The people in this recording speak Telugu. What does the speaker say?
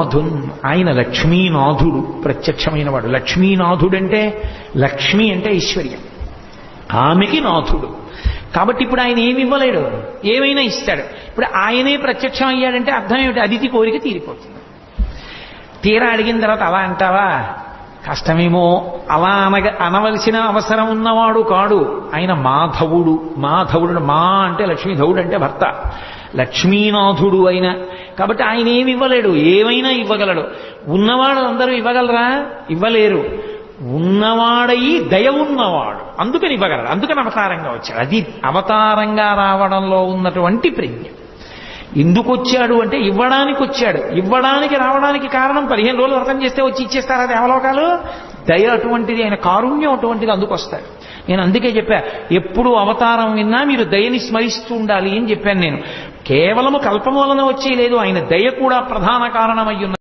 నాథున్, ఆయన లక్ష్మీనాథుడు, ప్రత్యక్షమైన వాడు. లక్ష్మీనాథుడంటే లక్ష్మి అంటే ఐశ్వర్యం, ఆమెకి నాథుడు. కాబట్టి ఇప్పుడు ఆయన ఏమి ఇవ్వలేడు, ఏమైనా ఇస్తాడు. ఇప్పుడు ఆయనే ప్రత్యక్షం అయ్యాడంటే అర్థం ఏమిటి? అతిథి కోరిక తీరిపోతుంది. తీరా అడిగిన తర్వాత అలా అంటావా, కష్టమేమో. అలా అనవలసిన అవసరం ఉన్నవాడు కాడు ఆయన. మాధవుడు, మాధవుడు మా అంటే లక్ష్మీధవుడు అంటే భర్త, లక్ష్మీనాథుడు అయిన. కాబట్టి ఆయన ఏమి ఇవ్వలేడు, ఏమైనా ఇవ్వగలడు. ఉన్నవాడు అందరూ ఇవ్వగలరా? ఇవ్వలేరు. ఉన్నవాడయి దయ ఉన్నవాడు, అందుకని ఇవ్వగలడు. అందుకని అవతారంగా వచ్చాడు. అది అవతారంగా రావడంలో ఉన్నటువంటి ప్రజ్ఞ. ఎందుకు వచ్చాడు అంటే ఇవ్వడానికి వచ్చాడు. ఇవ్వడానికి రావడానికి కారణం 15 రోజులు వ్రతం చేస్తే వచ్చి ఇచ్చేస్తారా దేవలోకాలు? దయ అటువంటిది, ఆయన కారుణ్యం అటువంటిది, అందుకు వస్తాడు. నేను అందుకే చెప్పా, ఎప్పుడు అవతారం విన్నా మీరు దయని స్మరిస్తూ ఉండాలి అని చెప్పాను. నేను కేవలము కల్పం వలన వచ్చేయలేదు, ఆయన దయ కూడా ప్రధాన కారణమయ్యున్న